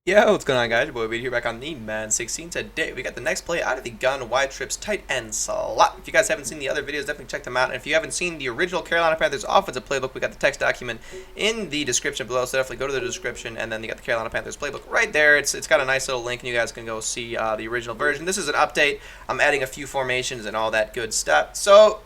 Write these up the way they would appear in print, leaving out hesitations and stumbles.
Yo, what's going on, guys? Your boy Reed here back on the Madden 16. Today we got the next play out of the gun wide trips tight end slot. If you guys haven't seen the other videos, definitely check them out. And if you haven't seen the original Carolina Panthers offensive playbook, we got the text document in the description below. So definitely go to the description, and then you got the Carolina Panthers playbook right there. It's got a nice little link, and you guys can go see the original version. This is an update. I'm adding a few formations and all that good stuff. So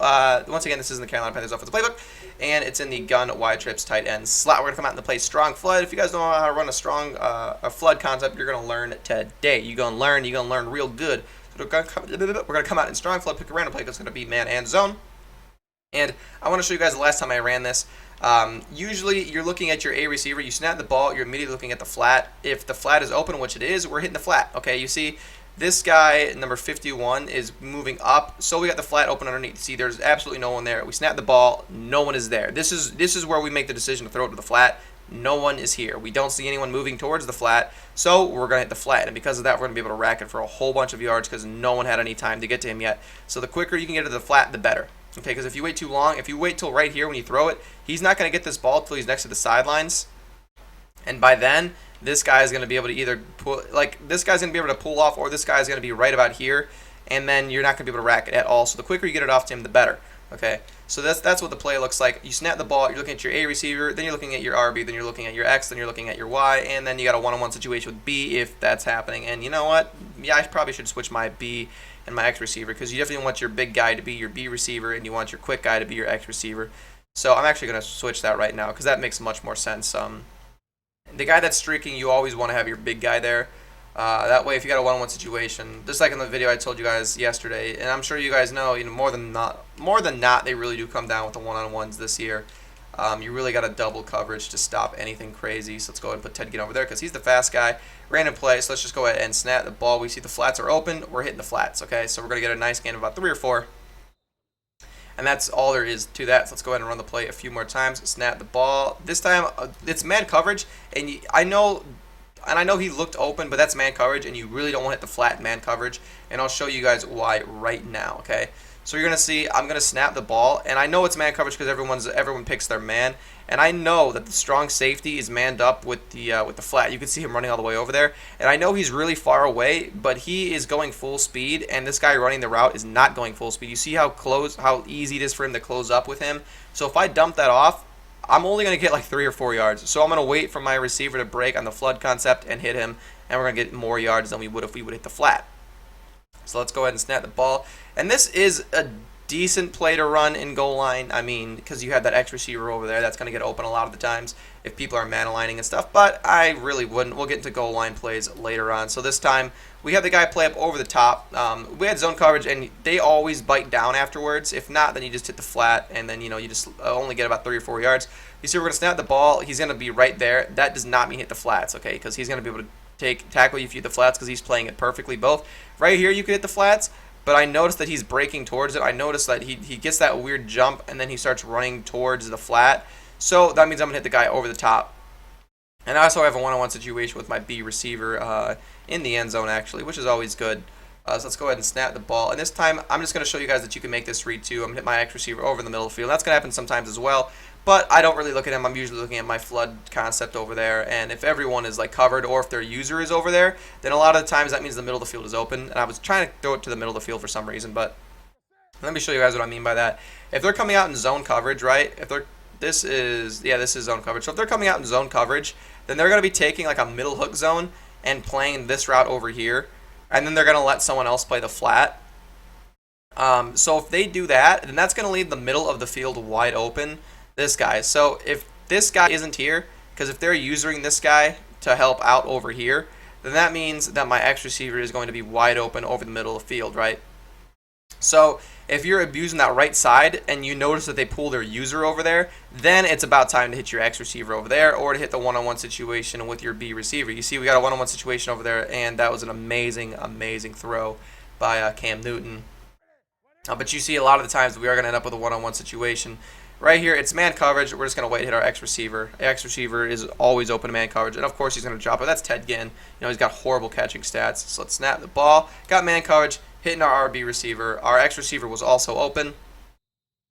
once again, this is in the Carolina Panthers offensive playbook, and it's in the gun wide trips tight end slot. We're gonna come out and play strong flood. If you guys don't know how to run a strong a flood concept, you're gonna learn today. You're gonna learn real good. So we're gonna come out in strong flood, pick a random play that's gonna be man and zone. And I want to show you guys the last time I ran this. Usually you're looking at your A receiver, you snap the ball, you're immediately looking at the flat. If the flat is open, which it is, we're hitting the flat. Okay, you see this guy, number 51, is moving up, so we got the flat open underneath. See, there's absolutely no one there. We snap the ball, no one is there. This is where we make the decision to throw it to the flat. No one is here. We don't see anyone moving towards the flat, so we're going to hit the flat. And because of that, we're going to be able to rack it for a whole bunch of yards because no one had any time to get to him yet. So the quicker you can get to the flat, the better. Okay, because if you wait too long, if you wait till right here when you throw it, he's not going to get this ball until he's next to the sidelines. And by then, this guy is going to be able to either pull, this guy's going to be able to pull off, or this guy's going to be right about here, and then you're not going to be able to rack it at all. So the quicker you get it off to him, the better. Okay, so that's what the play looks like. You snap the ball, you're looking at your A receiver, then you're looking at your RB, then you're looking at your X, then you're looking at your Y, and then you got a one-on-one situation with B if that's happening. And you know what? Yeah, I probably should switch my B and my X receiver because you definitely want your big guy to be your B receiver and you want your quick guy to be your X receiver. So I'm actually going to switch that right now because that makes much more sense. The guy that's streaking, you always want to have your big guy there. That way, if you got a one-on-one situation, just like in the video I told you guys yesterday, and I'm sure you guys know, more than not, they really do come down with the one-on-ones this year. You really got a double coverage to stop anything crazy. So let's go ahead and put Ted Ginn over there because he's the fast guy. Random play. So let's just go ahead and snap the ball. We see the flats are open. We're hitting the flats. Okay, so we're gonna get a nice gain of about 3 or 4. And that's all there is to that. So let's go ahead and run the play a few more times. Snap the ball. This time it's man coverage, and I know he looked open, but that's man coverage, and you really don't want to hit the flat man coverage. And I'll show you guys why right now. Okay. So you're gonna see I'm gonna snap the ball, and I know it's man coverage because everyone picks their man, and I know that the strong safety is manned up with the flat. You can see him running all the way over there, and I know he's really far away, but he is going full speed, and this guy running the route is not going full speed. You see how easy it is for him to close up with him. So if I dump that off, I'm only gonna get like 3 or 4 yards. So I'm gonna wait for my receiver to break on the flood concept and hit him, and we're gonna get more yards than we would if we would hit the flat. So let's go ahead and snap the ball. And this is a decent play to run in goal line. I mean, because you have that X receiver over there, that's going to get open a lot of the times if people are man aligning and stuff. But I really wouldn't. We'll get into goal line plays later on. So this time we have the guy play up over the top. We had zone coverage, and they always bite down afterwards. If not, then you just hit the flat, and then you just only get about 3 or 4 yards. You see, we're going to snap the ball. He's going to be right there. That does not mean hit the flats, okay? Because he's going to be able to tackle you if you hit the flats because he's playing it perfectly both. Right here you could hit the flats, but I noticed that he's breaking towards it. I noticed that he gets that weird jump and then he starts running towards the flat. So that means I'm going to hit the guy over the top. And I also have a one-on-one situation with my B receiver in the end zone actually, which is always good. So let's go ahead and snap the ball. And this time I'm just going to show you guys that you can make this read too. I'm going to hit my X receiver over in the middle of the field. That's going to happen sometimes as well. But I don't really look at him. I'm usually looking at my flood concept over there. And if everyone is like covered or if their user is over there, then a lot of the times that means the middle of the field is open. And I was trying to throw it to the middle of the field for some reason, but let me show you guys what I mean by that. If they're coming out in zone coverage, right? This is zone coverage. So if they're coming out in zone coverage, then they're going to be taking like a middle hook zone and playing this route over here. And then they're going to let someone else play the flat. So if they do that, then that's going to leave the middle of the field wide open. This guy. So if this guy isn't here, because if they're using this guy to help out over here, then that means that my X receiver is going to be wide open over the middle of the field, right? So if you're abusing that right side and you notice that they pull their user over there, then it's about time to hit your X receiver over there or to hit the one-on-one situation with your B receiver. You see we got a one-on-one situation over there, and that was an amazing, amazing throw by Cam Newton. But you see a lot of the times we are going to end up with a one-on-one situation. Right here, it's man coverage. We're just going to wait to hit our X receiver. X receiver is always open to man coverage. And, of course, he's going to drop it. That's Ted Ginn. He's got horrible catching stats. So let's snap the ball. Got man coverage. Hitting our RB receiver. Our X receiver was also open.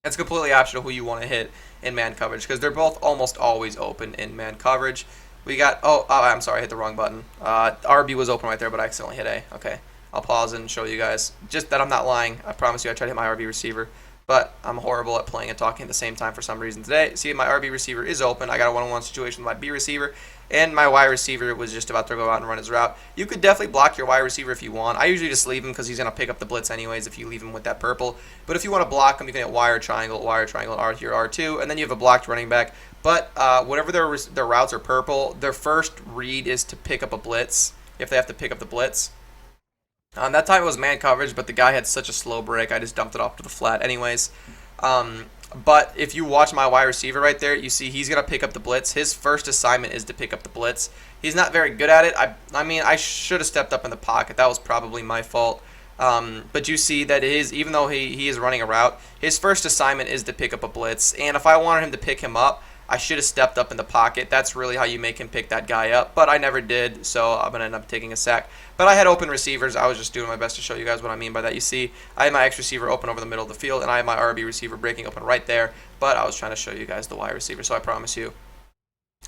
It's completely optional who you want to hit in man coverage because they're both almost always open in man coverage. We got, oh, I'm sorry, I hit the wrong button. RB was open right there, but I accidentally hit A. Okay, I'll pause and show you guys. Just that I'm not lying. I promise you I tried to hit my RB receiver, but I'm horrible at playing and talking at the same time for some reason today. See, my RB receiver is open. I got a one-on-one situation with my B receiver, and my Y receiver was just about to go out and run his route. You could definitely block your Y receiver if you want. I usually just leave him because he's going to pick up the blitz anyways if you leave him with that purple. But if you want to block him, you can hit Y or triangle, R here, R2, and then you have a blocked running back. But whatever their routes are purple, their first read is to pick up a blitz if they have to pick up the blitz. That time it was man coverage, but the guy had such a slow break, I just dumped it off to the flat anyways. But if you watch my wide receiver right there, you see he's going to pick up the blitz. His first assignment is to pick up the blitz. He's not very good at it. I mean, I should have stepped up in the pocket. That was probably my fault. But you see that even though he is running a route, his first assignment is to pick up a blitz. And if I wanted him to pick him up, I should have stepped up in the pocket. That's really how you make him pick that guy up, but I never did, so I'm going to end up taking a sack. But I had open receivers. I was just doing my best to show you guys what I mean by that. You see, I had my X receiver open over the middle of the field, and I had my RB receiver breaking open right there, but I was trying to show you guys the Y receiver, so I promise you.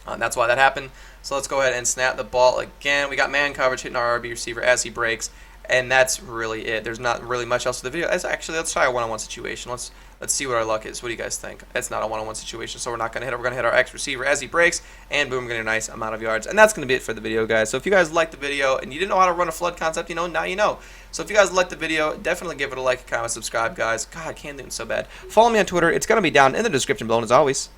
That's why that happened. So let's go ahead and snap the ball again. We got man coverage hitting our RB receiver as he breaks, and that's really it. There's not really much else to the video. Actually, let's try a one-on-one situation. Let's see what our luck is. What do you guys think? It's not a one-on-one situation, so we're not going to hit it. We're going to hit our X receiver as he breaks, and boom, we're getting a nice amount of yards. And that's going to be it for the video, guys. So if you guys liked the video and you didn't know how to run a flood concept, now you know. So if you guys liked the video, definitely give it a like, a comment, subscribe, guys. God, I can't do it so bad. Follow me on Twitter. It's going to be down in the description below, and as always,